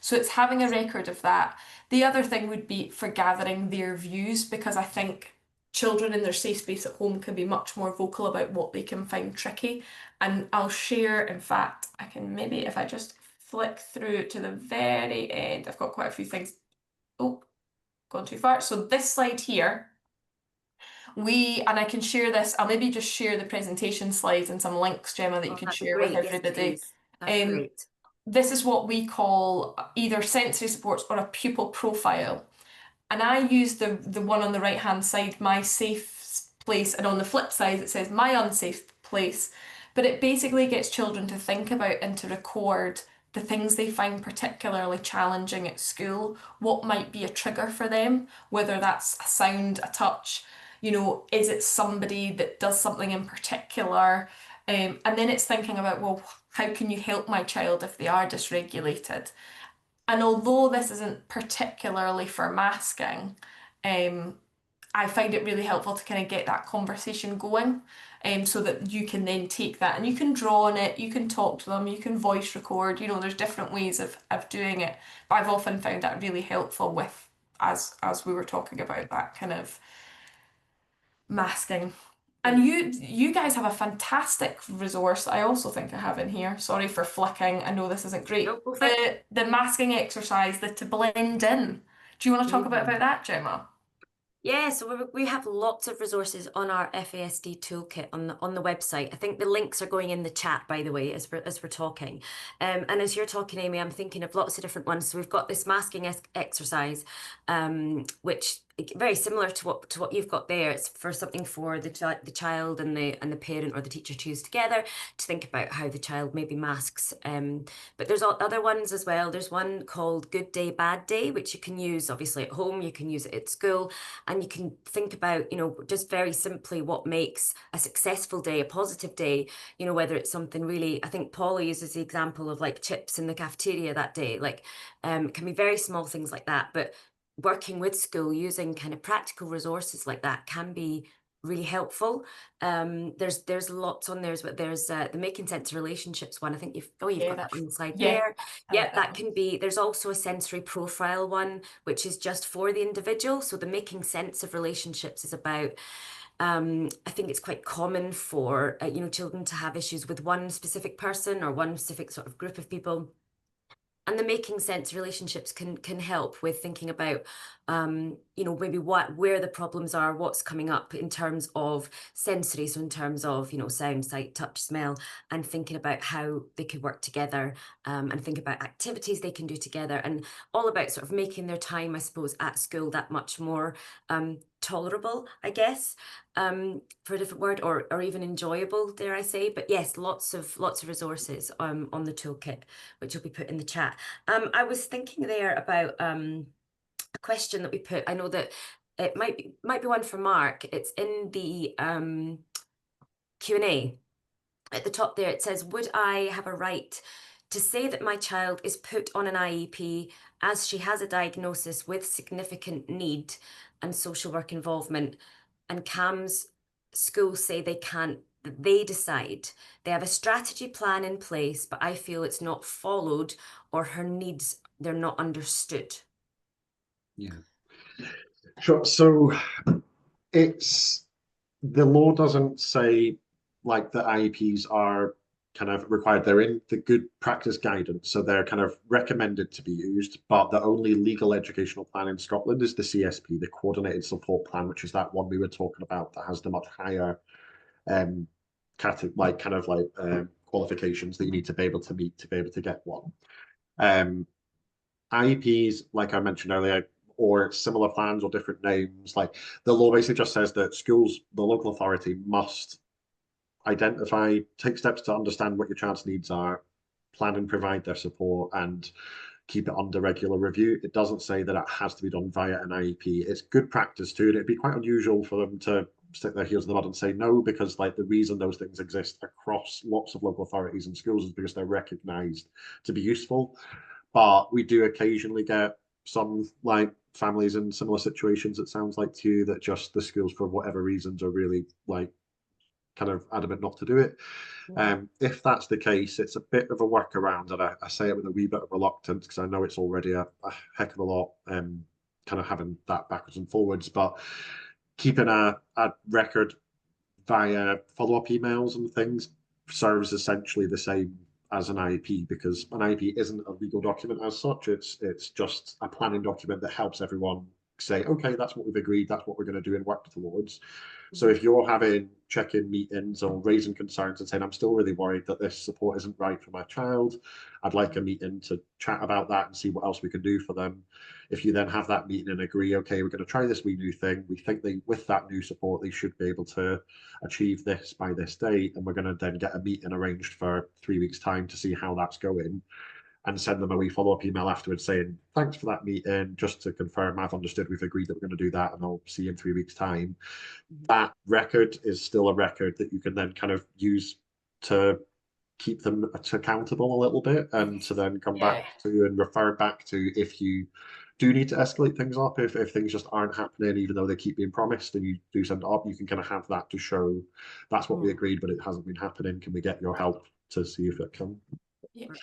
So it's having a record of that. The other thing would be for gathering their views, because I think children in their safe space at home can be much more vocal about what they can find tricky. And I'll share, in fact, I can maybe, if I just flick through to the very end, I've got quite a few things. Oh, gone too far. So this slide here, and I can share this, I'll maybe just share the presentation slides and some links, Gemma, that you Oh, can that'd be share with great. Yes, everybody. please. That'd be Um, great. this is what we call either sensory supports or a pupil profile. And I use the one on the right hand side, my safe place, and on the flip side it says my unsafe place. But it basically gets children to think about and to record the things they find particularly challenging at school, what might be a trigger for them, whether that's a sound, a touch, is it somebody that does something in particular? And then it's thinking about, well, how can you help my child if they are dysregulated? And although this isn't particularly for masking, I find it really helpful to kind of get that conversation going, so that you can then take that and you can draw on it, you can talk to them, you can voice record, there's different ways of doing it. But I've often found that really helpful with, as we were talking about, that kind of masking. And you guys have a fantastic resource I also think I have in here. Sorry for flicking. I know this isn't great. No, go for it. The masking exercise, the to blend in. Do you want to talk about Mhm. that, Gemma? Yeah, so we have lots of resources on our FASD toolkit on the website. I think the links are going in the chat, by the way, as we're talking. And as you're talking, Amy, I'm thinking of lots of different ones. So we've got this masking exercise, which very similar to what you've got there. It's for something for the child and the parent or the teacher to use together to think about how the child maybe masks. But there's other ones as well. There's one called Good Day, Bad Day, which you can use obviously at home. You can use it at school. And you can think about, just very simply what makes a successful day, a positive day, whether it's something really, I think Paula uses the example of like chips in the cafeteria that day, like it can be very small things like that. But working with school using kind of practical resources like that can be really helpful. There's lots on there, but there's the making sense of relationships one. I think you've Yeah, got that on the slide yeah, there. I like Yeah, that that one. can be. There's also a sensory profile one, which is just for the individual. So the making sense of relationships is about I think it's quite common for children to have issues with one specific person or one specific sort of group of people. And the making sense relationships can help with thinking about maybe where the problems are, what's coming up in terms of sensory, so in terms of sound, sight, touch, smell, and thinking about how they could work together, and think about activities they can do together, and all about sort of making their time, I suppose, at school that much more tolerable, I guess, for a different word, or even enjoyable, dare I say. But yes, lots of resources on the toolkit, which will be put in the chat. I was thinking there about a question that we put. I know that it might be one for Mark. It's in the Q&A. At the top there, it says, would I have a right to say that my child is put on an IEP as she has a diagnosis with significant need and social work involvement, and CAMS schools say they can't, they decide. They have a strategy plan in place, but I feel it's not followed, or her needs, they're not understood. Yeah. Sure. So it's the law doesn't say like the IEPs are kind of required. They're in the good practice guidance, so they're kind of recommended to be used. But the only legal educational plan in Scotland is the CSP, the Coordinated Support Plan, which is that one we were talking about that has the much higher um qualifications that you need to be able to meet to be able to get one. IEPs, like I mentioned earlier, or similar plans or different names, like the law basically just says that schools, the local authority must identify, take steps to understand what your child's needs are, plan and provide their support, and keep it under regular review. It doesn't say that it has to be done via an IEP. It's good practice too, and it'd be quite unusual for them to stick their heels in the mud and say no, because like the reason those things exist across lots of local authorities and schools is because they're recognized to be useful. But we do occasionally get some like families in similar situations, it sounds like to you, that just the schools for whatever reasons are really like kind of adamant not to do it. If that's the case, it's a bit of a workaround, and I say it with a wee bit of reluctance because I know it's already a heck of a lot, kind of having that backwards and forwards, but keeping a record via follow-up emails and things serves essentially the same as an IEP, because an IEP isn't a legal document as such. It's just a planning document that helps everyone say, okay, that's what we've agreed, that's what we're going to do and work towards. So if you're having check-in meetings or raising concerns and saying, I'm still really worried that this support isn't right for my child, I'd like a meeting to chat about that and see what else we can do for them. If you then have that meeting and agree, okay, we're going to try this wee new thing, we think with that new support, they should be able to achieve this by this date, and we're going to then get a meeting arranged for 3 weeks' time to see how that's going, and send them a wee follow-up email afterwards saying, thanks for that meeting, just to confirm I've understood we've agreed that we're going to do that, and I'll see you in 3 weeks' time. That record is still a record that you can then kind of use to keep them accountable a little bit, and to then come back to and refer back to if you do need to escalate things up, if things just aren't happening even though they keep being promised, and you do send it up, you can kind of have that to show that's what we agreed but it hasn't been happening, can we get your help to see if it can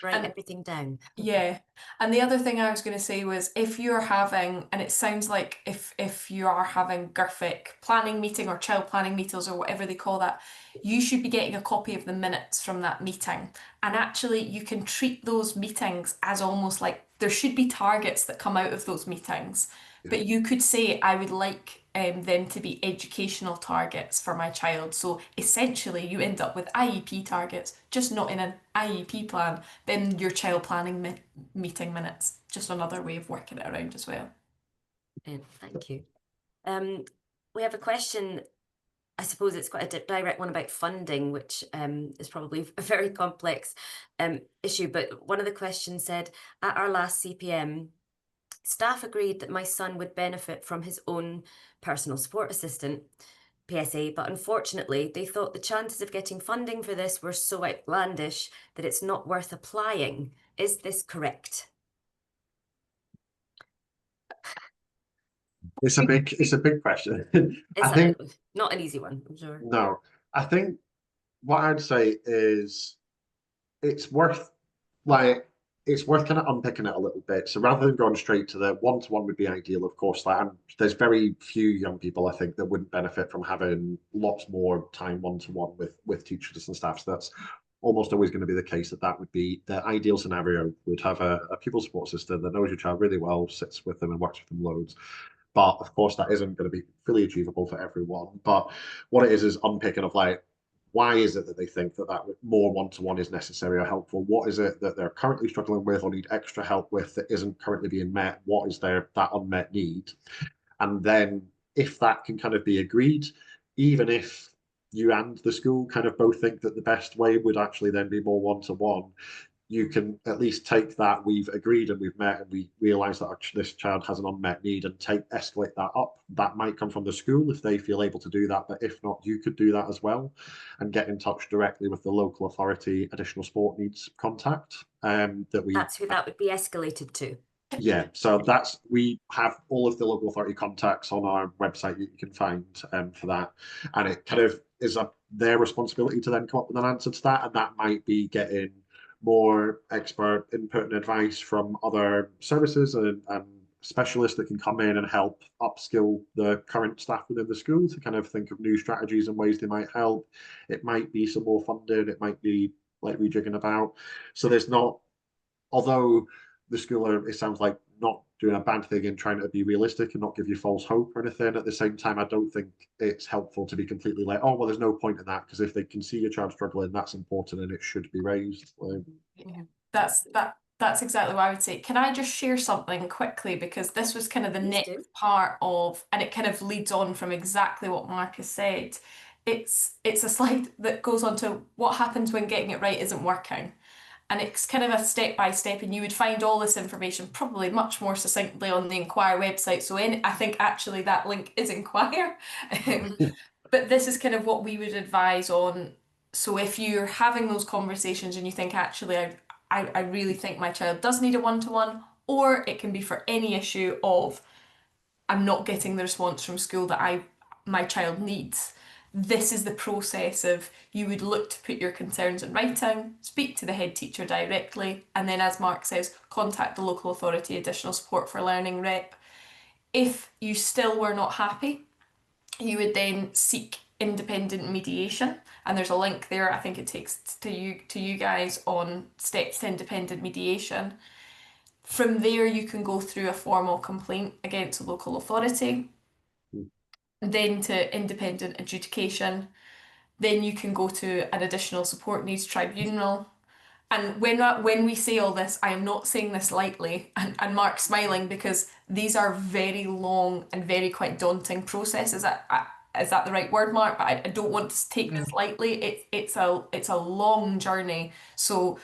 Write everything down. Yeah, and the other thing I was going to say was, if you're having, and it sounds like if you are having GIRFIC planning meeting or child planning meetings or whatever they call that, you should be getting a copy of the minutes from that meeting. And actually, you can treat those meetings as almost like there should be targets that come out of those meetings. But you could say, I would like them to be educational targets for my child. So essentially, you end up with IEP targets, just not in an IEP plan, then your child planning meeting minutes. Just another way of working it around as well. Thank you. We have a question. I suppose it's quite a direct one about funding, which is probably a very complex issue. But one of the questions said, at our last CPM, staff agreed that my son would benefit from his own personal support assistant, PSA, but unfortunately they thought the chances of getting funding for this were so outlandish that it's not worth applying. Is this correct? It's a big question. It's I think not an easy one, I'm sure. no. I think what I'd say is it's worth like it's worth kind of unpicking it a little bit. So rather than going straight to the one-to-one would be ideal, of course, and there's very few young people I think that wouldn't benefit from having lots more time one-to-one with teachers and staff. So that's almost always going to be the case, that would be the ideal scenario. Would have a pupil support system that knows your child really well, sits with them and works with them loads. But of course, that isn't going to be fully achievable for everyone. But what it is unpicking of like, why is it that they think that more one-to-one is necessary or helpful? What is it that they're currently struggling with or need extra help with that isn't currently being met? What is that unmet need? And then if that can kind of be agreed, even if you and the school kind of both think that the best way would actually then be more one-to-one, you can at least take that we've agreed and we've met and we realize that this child has an unmet need and escalate that up. That might come from the school if they feel able to do that, but if not, you could do that as well and get in touch directly with the local authority additional sport needs contact that we That's who that would be escalated to. yeah, so we have all of the local authority contacts on our website that you can find for that, and it kind of is their responsibility to then come up with an answer to that, and that might be getting more expert input and advice from other services and specialists that can come in and help upskill the current staff within the school to kind of think of new strategies and ways they might help. It might be some more funding, it might be like rejigging about. So there's not, although the school are, it sounds like, not doing a bad thing in trying to be realistic and not give you false hope or anything. At the same time, I don't think it's helpful to be completely like, oh, well, there's no point in that, because if they can see your child struggling, that's important and it should be raised. Yeah, that's exactly what I would say. Can I just share something quickly? Because this was kind of the Please next do. part of, and it kind of leads on from exactly what Mark has said. It's a slide that goes on to what happens when getting it right isn't working. And it's kind of a step by step, and you would find all this information probably much more succinctly on the Inquire website. So I think actually that link is Inquire. Um, but this is kind of what we would advise on. So if you're having those conversations and you think, actually, I really think my child does need a one-to-one, or it can be for any issue of I'm not getting the response from school that my child needs. This is the process of you would look to put your concerns in writing, speak to the head teacher directly, and then, as Mark says, contact the local authority additional support for learning rep. If you still were not happy, you would then seek independent mediation, and there's a link there. I think it takes to you guys on steps to independent mediation. From there, you can go through a formal complaint against a local authority, then to independent adjudication. Then you can go to an additional support needs tribunal. And when we say all this, I am not saying this lightly, and Mark's smiling because these are very long and very quite daunting processes. Is that the right word, Mark? But I don't want to take this lightly. It's a long journey. So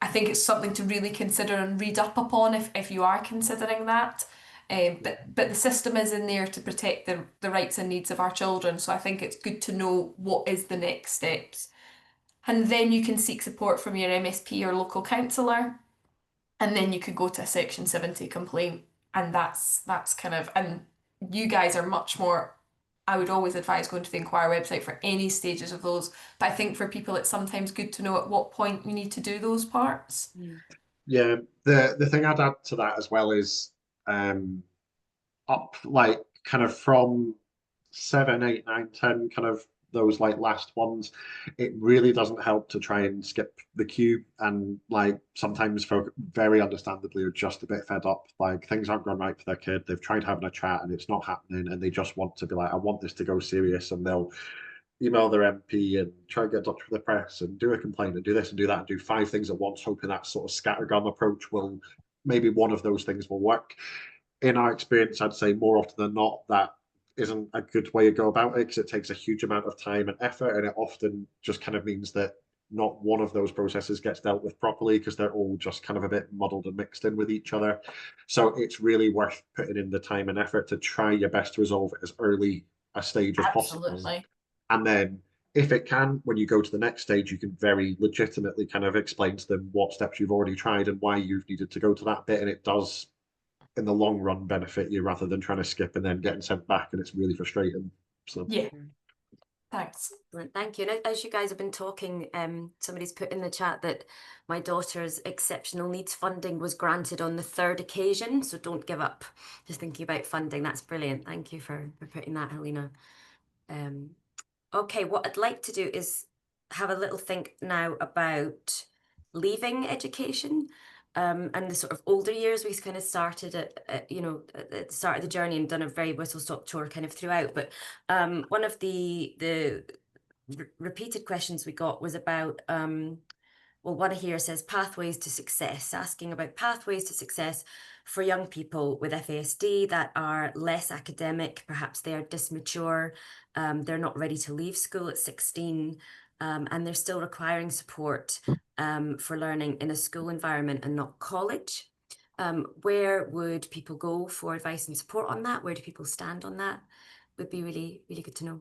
I think it's something to really consider and read up upon if you are considering that. But the system is in there to protect the rights and needs of our children. So I think it's good to know what is the next steps. And then you can seek support from your MSP or local counsellor. And then you could go to a Section 70 complaint. And that's kind of, and you guys are much more, I would always advise going to the Inquire website for any stages of those. But I think for people, it's sometimes good to know at what point you need to do those parts. Yeah, the thing I'd add to that as well is up like kind of from 7, 8, 9, 10, kind of those like last ones, it really doesn't help to try and skip the queue. And like sometimes folk very understandably are just a bit fed up, like things aren't going right for their kid. They've tried having a chat and it's not happening, and they just want to be like, I want this to go serious, and they'll email their MP and try and get in touch with the press and do a complaint and do this and do that and do 5 things at once, hoping that sort of scattergun approach will, maybe one of those things will work. In our experience, I'd say more often than not, that isn't a good way to go about it, because it takes a huge amount of time and effort, and it often just kind of means that not one of those processes gets dealt with properly because they're all just kind of a bit muddled and mixed in with each other. So it's really worth putting in the time and effort to try your best to resolve it as early a stage as possible. Absolutely. And then if it can, when you go to the next stage, you can very legitimately kind of explain to them what steps you've already tried and why you've needed to go to that bit. And it does, in the long run, benefit you rather than trying to skip and then getting sent back. And it's really frustrating. So Yeah. Thanks. Excellent, thank you. And as you guys have been talking, somebody's put in the chat that my daughter's exceptional needs funding was granted on the third occasion, so don't give up. Just thinking about funding, that's brilliant. Thank you for putting that, Helena. Okay, what I'd like to do is have a little think now about leaving education. And the sort of older years, we kind of started at the start of the journey and done a very whistle-stop tour kind of throughout. But one of the repeated questions we got was about well, one here says pathways to success, asking about pathways to success for young people with FASD that are less academic, perhaps they are dismature, they're not ready to leave school at 16, and they're still requiring support for learning in a school environment and not college. Where would people go for advice and support on that? Where do people stand on that? Would be really, really good to know.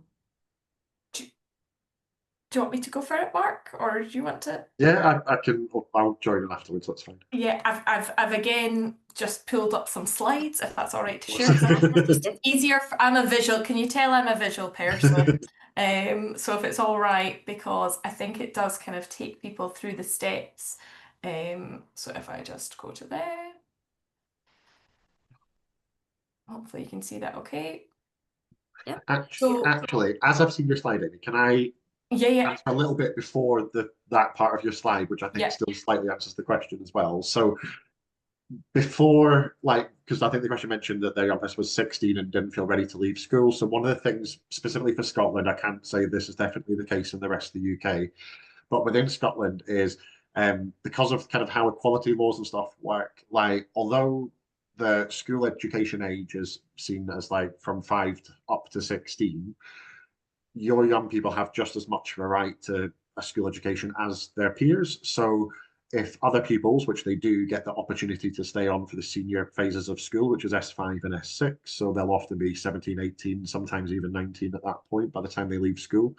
Do you want me to go for it, Mark, or do you want to? Yeah, I can. I'll join in afterwards. That's fine. Yeah, I've again just pulled up some slides, if that's all right to share, because it's easier. I'm a visual. Can you tell I'm a visual person? So if it's all right, because I think it does kind of take people through the steps. So if I just go to there, hopefully you can see that okay. Yeah. Actually, as I've seen your slide, Amy, can I Yeah. ask a little bit before that part of your slide, which I think Yeah. still slightly answers the question as well. So before, like, because I think the question mentioned that their youngest was 16 and didn't feel ready to leave school. So one of the things specifically for Scotland, I can't say this is definitely the case in the rest of the UK, but within Scotland is because of kind of how equality laws and stuff work, like although the school education age is seen as like from up to 16, your young people have just as much of a right to a school education as their peers. So if other pupils, which they do, get the opportunity to stay on for the senior phases of school, which is S5 and S6, so they'll often be 17, 18, sometimes even 19 at that point by the time they leave school.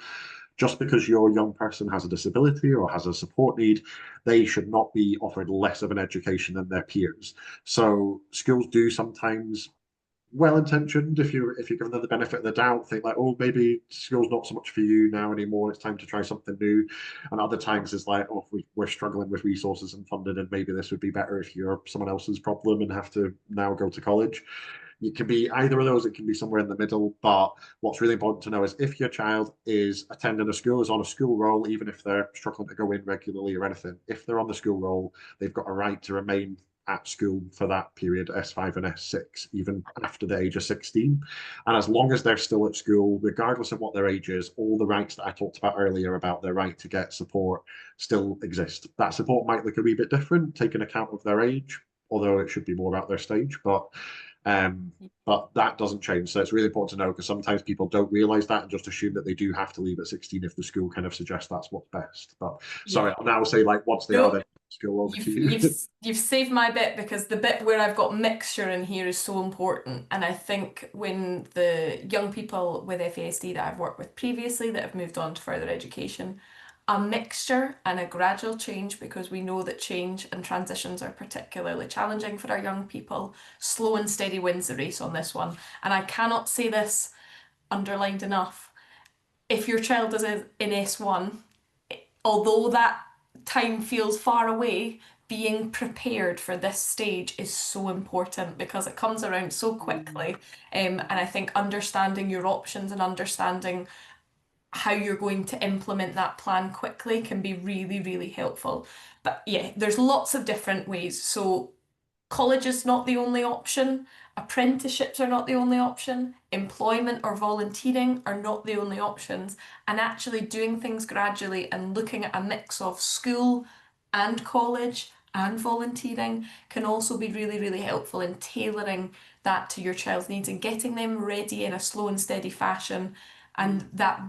Just because your young person has a disability or has a support need, they should not be offered less of an education than their peers. So schools do sometimes well intentioned if you're given them the benefit of the doubt think like, oh, maybe school's not so much for you now anymore, it's time to try something new. And other times it's like, oh, we're struggling with resources and funding and maybe this would be better if you're someone else's problem and have to now go to college. It can be either of those, it can be somewhere in the middle. But what's really important to know is if your child is attending a school, is on a school roll, even if they're struggling to go in regularly or anything, if they're on the school roll, they've got a right to remain at school for that period, S5 and S6, even after the age of 16. And as long as they're still at school, regardless of what their age is, all the rights that I talked about earlier about their right to get support still exist. That support might look a wee bit different, taking account of their age, although it should be more about their stage. But that doesn't change. So it's really important to know because sometimes people don't realize that and just assume that they do have to leave at 16 if the school kind of suggests that's what's best. But sorry, Yeah. I'll now say like once they are No, then school over to you've you. you've saved my bit because the bit where I've got mixture in here is so important. And I think when the young people with FASD that I've worked with previously that have moved on to further education, a mixture and a gradual change, because we know that change and transitions are particularly challenging for our young people. Slow and steady wins the race on this one. And I cannot say this underlined enough. If your child is in S1, although that time feels far away, being prepared for this stage is so important because it comes around so quickly. And I think understanding your options and understanding how you're going to implement that plan quickly can be really, really helpful. But yeah, there's lots of different ways. So college is not the only option. Apprenticeships are not the only option. Employment or volunteering are not the only options. And actually doing things gradually and looking at a mix of school and college and volunteering can also be really, really helpful in tailoring that to your child's needs and getting them ready in a slow and steady fashion and that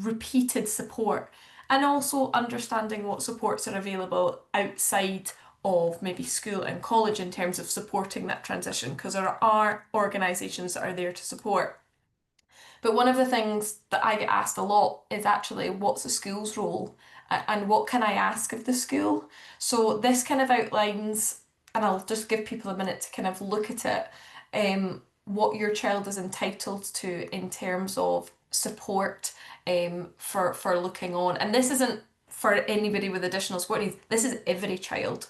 repeated support. And also understanding what supports are available outside of maybe school and college in terms of supporting that transition, because there are organisations that are there to support. But one of the things that I get asked a lot is actually what's the school's role and what can I ask of the school? So this kind of outlines, and I'll just give people a minute to kind of look at it, what your child is entitled to in terms of support for looking on. And this isn't for anybody with additional support needs. This is every child.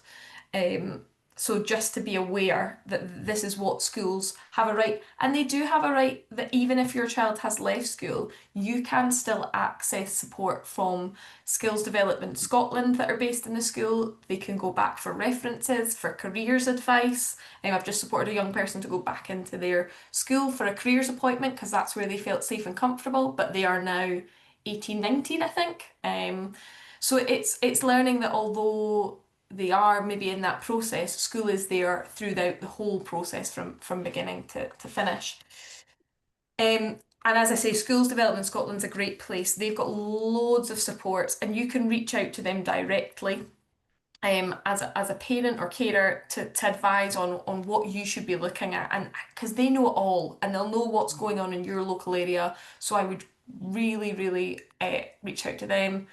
Um, so just to be aware that this is what schools have a right, and they do have a right that even if your child has left school, you can still access support from Skills Development Scotland that are based in the school. They can go back for references, for careers advice. I've just supported a young person to go back into their school for a careers appointment because that's where they felt safe and comfortable, but they are now 18, 19, I think. So it's learning that although they are maybe in that process, school is there throughout the whole process from beginning to finish. And as I say, Schools Development Scotland's a great place. They've got loads of supports and you can reach out to them directly as a parent or carer to advise on what you should be looking at, and because they know it all and they'll know what's going on in your local area. So I would really, really reach out to them.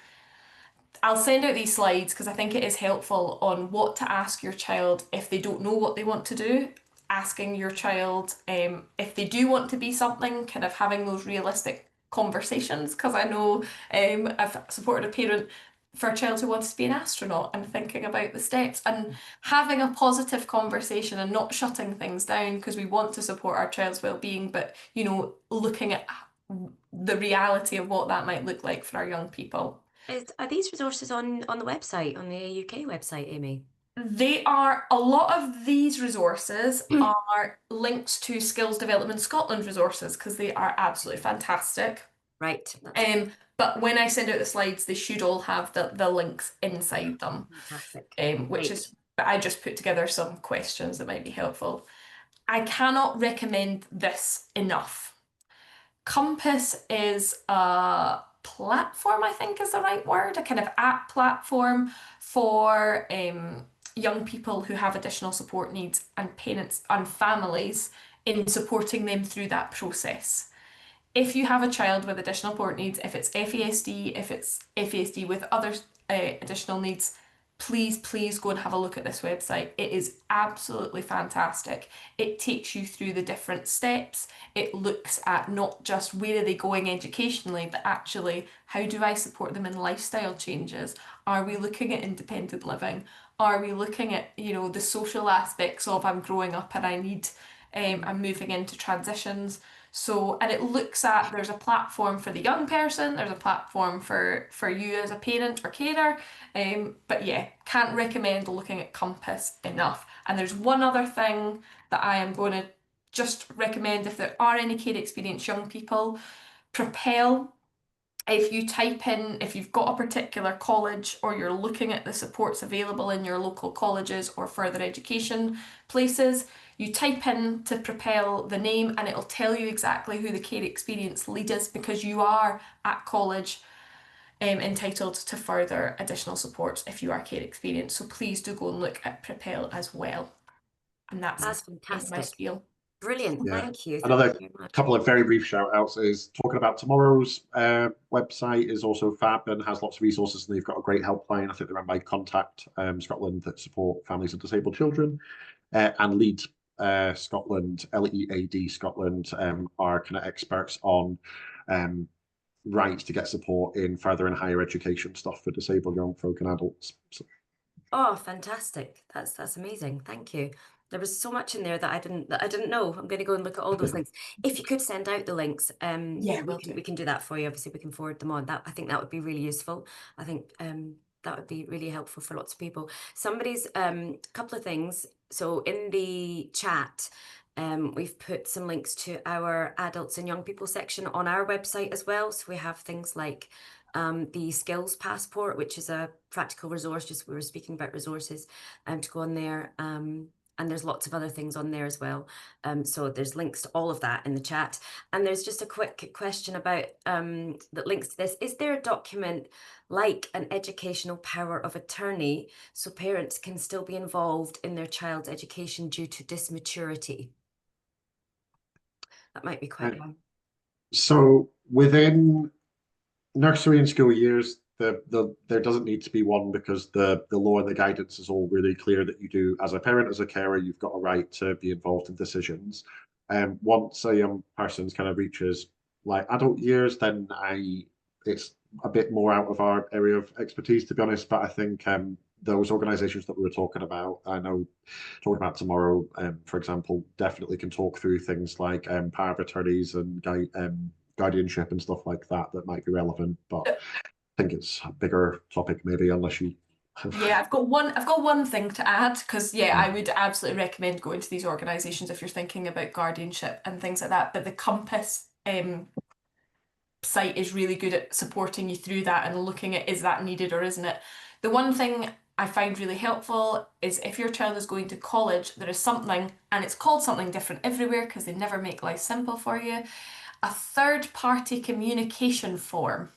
I'll send out these slides because I think it is helpful on what to ask your child if they don't know what they want to do. Asking your child if they do want to be something, kind of having those realistic conversations. Because I know I've supported a parent for a child who wants to be an astronaut and thinking about the steps and having a positive conversation and not shutting things down because we want to support our child's well-being, but looking at the reality of what that might look like for our young people. Are these resources on the website, on the UK website, Amy? A lot of these resources are links to Skills Development Scotland resources because they are absolutely fantastic. Right. But when I send out the slides, they should all have the links inside them. Fantastic. But I just put together some questions that might be helpful. I cannot recommend this enough. Compass is a platform, I think is the right word, a kind of app platform for young people who have additional support needs and parents and families in supporting them through that process. If you have a child with additional support needs, if it's FASD, if it's FASD with other additional needs, please go and have a look at this website. It is absolutely fantastic. It takes you through the different steps. It looks at not just where are they going educationally, but actually how do I support them in lifestyle changes? Are we looking at independent living? Are we looking at, the social aspects of I'm growing up and I'm moving into transitions? So, and it looks at, there's a platform for the young person, there's a platform for you as a parent or carer. But yeah, can't recommend looking at Compass enough. And there's one other thing that I am going to just recommend if there are any care experience young people, Propel. If you type in, if you've got a particular college or you're looking at the supports available in your local colleges or further education places, you type in to Propel the name and it'll tell you exactly who the care experience lead is because you are at college entitled to further additional supports if you are care experienced. So please do go and look at Propel as well. And that's my fantastic. spiel. Brilliant. Yeah. Thank you. Another Thank you very much. couple of very brief shout outs is talking about tomorrow's website is also fab and has lots of resources, and they've got a great helpline. I think they're run by Contact Scotland that support families of disabled children, and Lead Scotland, LEAD Scotland, are kind of experts on rights to get support in further and higher education stuff for disabled young folk and adults. So. Oh, fantastic. That's amazing. Thank you. There was so much in there that I didn't know. I'm going to go and look at all those links. If you could send out the links, we can do that for you. Obviously, we can forward them on. I think that would be really useful. I think that would be really helpful for lots of people. Somebody's couple of things. So in the chat, we've put some links to our adults and young people section on our website as well. So we have things like the skills passport, which is a practical resource, just we were speaking about resources, to go on there. And there's lots of other things on there as well. So there's links to all of that in the chat. And there's just a quick question about that links to this. Is there a document like an educational power of attorney so parents can still be involved in their child's education due to dysmaturity? That might be quite long. So within nursery and school years, there doesn't need to be one because the law and the guidance is all really clear that you do, as a parent, as a carer, you've got a right to be involved in decisions. Once a young person's kind of reaches like adult years, then it's a bit more out of our area of expertise, to be honest. But I think those organisations that we were talking about, I know talking about tomorrow, for example, definitely can talk through things like power of attorneys and guardianship and stuff like that that might be relevant. But I think it's a bigger topic, maybe, unless you have. Yeah, I've got one thing to add because yeah, I would absolutely recommend going to these organisations if you're thinking about guardianship and things like that. But the Compass site is really good at supporting you through that and looking at is that needed or isn't it. The one thing I find really helpful is if your child is going to college, there is something, and it's called something different everywhere because they never make life simple for you. A third party communication form,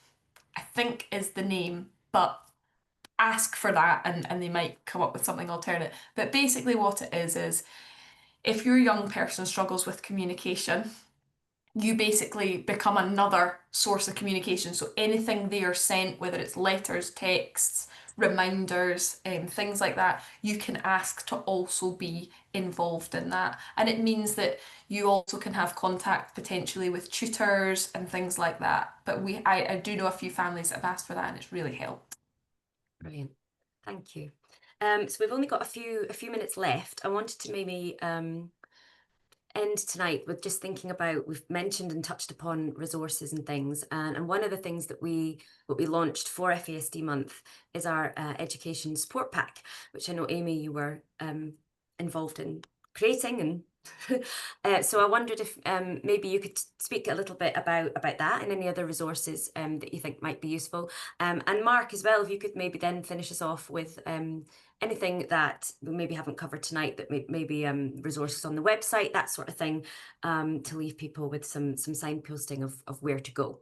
I think is the name, but ask for that and they might come up with something alternate. But basically, what it is if your young person struggles with communication, you basically become another source of communication. So anything they are sent, whether it's letters, texts, reminders, things like that, you can ask to also be involved in that. And it means that you also can have contact potentially with tutors and things like that. But I do know a few families that have asked for that and it's really helped. Brilliant. Thank you. So we've only got a few minutes left. I wanted to maybe end tonight with just thinking about, we've mentioned and touched upon resources and things, and one of the things that we launched for FASD month is our education support pack, which I know, Amy, you were involved in creating, and so I wondered if maybe you could speak a little bit about that and any other resources that you think might be useful, and Mark as well, if you could maybe then finish us off with anything that we maybe haven't covered tonight, that maybe resources on the website, that sort of thing, to leave people with some signposting of where to go.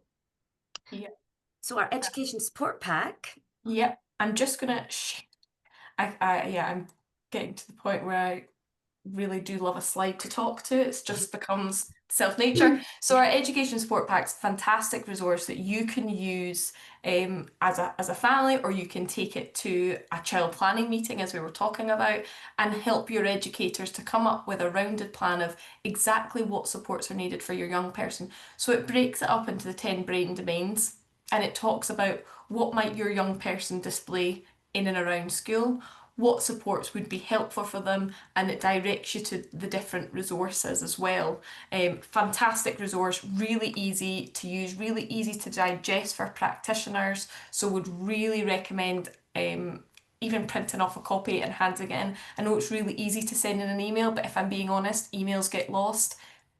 Yeah. So our education support pack. Yeah, I'm just gonna. I'm getting to the point where I really do love a slide to talk to. It just becomes self-nature. So our education support pack's a fantastic resource that you can use as a family, or you can take it to a child planning meeting, as we were talking about, and help your educators to come up with a rounded plan of exactly what supports are needed for your young person. So it breaks it up into the 10 brain domains, and it talks about what might your young person display in and around school, what supports would be helpful for them, and it directs you to the different resources as well. Fantastic resource, really easy to use, really easy to digest for practitioners, so would really recommend even printing off a copy and handing it in. I know it's really easy to send in an email, but if I'm being honest, emails get lost.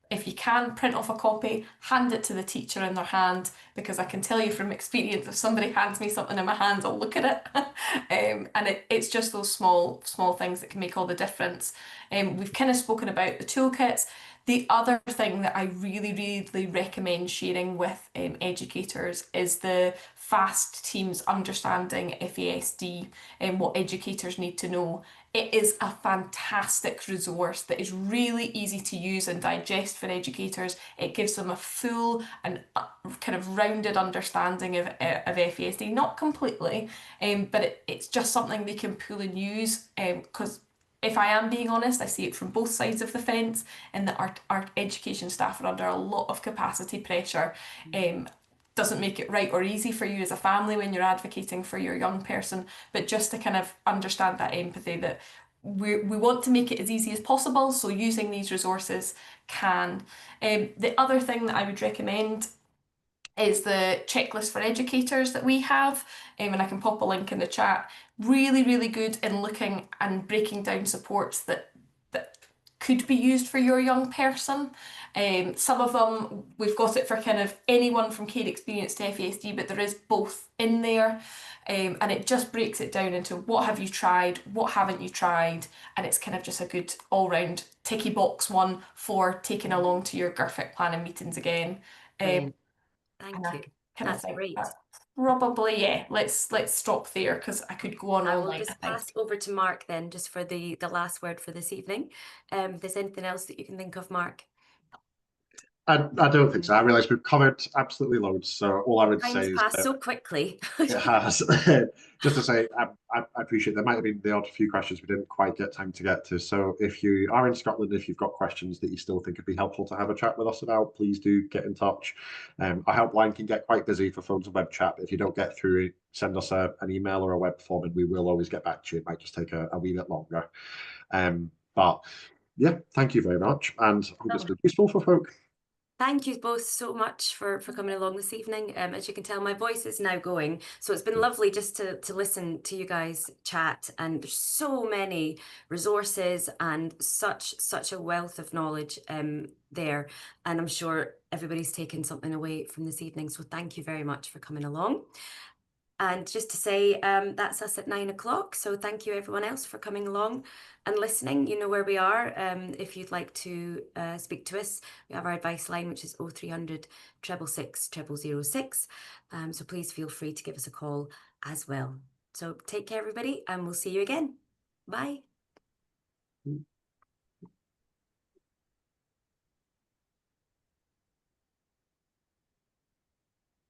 If you can print off a copy, hand it to the teacher in their hand, because I can tell you from experience, if somebody hands me something in my hand, I'll look at it. And it's just those small things that can make all the difference. We've kind of spoken about the toolkits. The other thing that I really, really recommend sharing with educators is the FAST team's Understanding FASD and what educators need to know. It is a fantastic resource that is really easy to use and digest for educators. It gives them a full and kind of rounded understanding of FASD, not completely, but it's just something they can pull and use, because if I am being honest, I see it from both sides of the fence, and that our education staff are under a lot of capacity pressure. Doesn't make it right or easy for you as a family when you're advocating for your young person, but just to kind of understand that empathy, that we want to make it as easy as possible, so using these resources can. The other thing that I would recommend is the checklist for educators that we have, and I can pop a link in the chat. Really, really good in looking and breaking down supports that could be used for your young person. Some of them, we've got it for kind of anyone from care experience to FASD, but there is both in there. And it just breaks it down into what have you tried, what haven't you tried, and it's kind of just a good all-round ticky box one for taking along to your GIRFIC planning meetings again. Brilliant. Thank And you. kind of That's think great. that's probably, yeah, let's stop there because I could go on I all will night, just I think. pass over to Mark then, just for the last word for this evening. If there's anything else that you can think of, Mark. I don't think so. I realise we've covered absolutely loads. So all I would Time's say is passed that so quickly. it has. Just to say, I appreciate there might have been the odd few questions we didn't quite get time to get to. So if you are in Scotland, if you've got questions that you still think would be helpful to have a chat with us about, please do get in touch. Our helpline can get quite busy for phones and web chat. If you don't get through, send us an email or a web form and we will always get back to you. It might just take a wee bit longer. But yeah, thank you very much. And I hope it's been useful for folk. Thank you both so much for coming along this evening. As you can tell, my voice is now going. So it's been lovely just to listen to you guys chat. And there's so many resources and such a wealth of knowledge there. And I'm sure everybody's taken something away from this evening. So thank you very much for coming along. And just to say, that's us at 9 o'clock. So thank you everyone else for coming along and listening. You know where we are. If you'd like to speak to us, we have our advice line, which is 0300 666 0006. So please feel free to give us a call as well. So take care, everybody, and we'll see you again. Bye.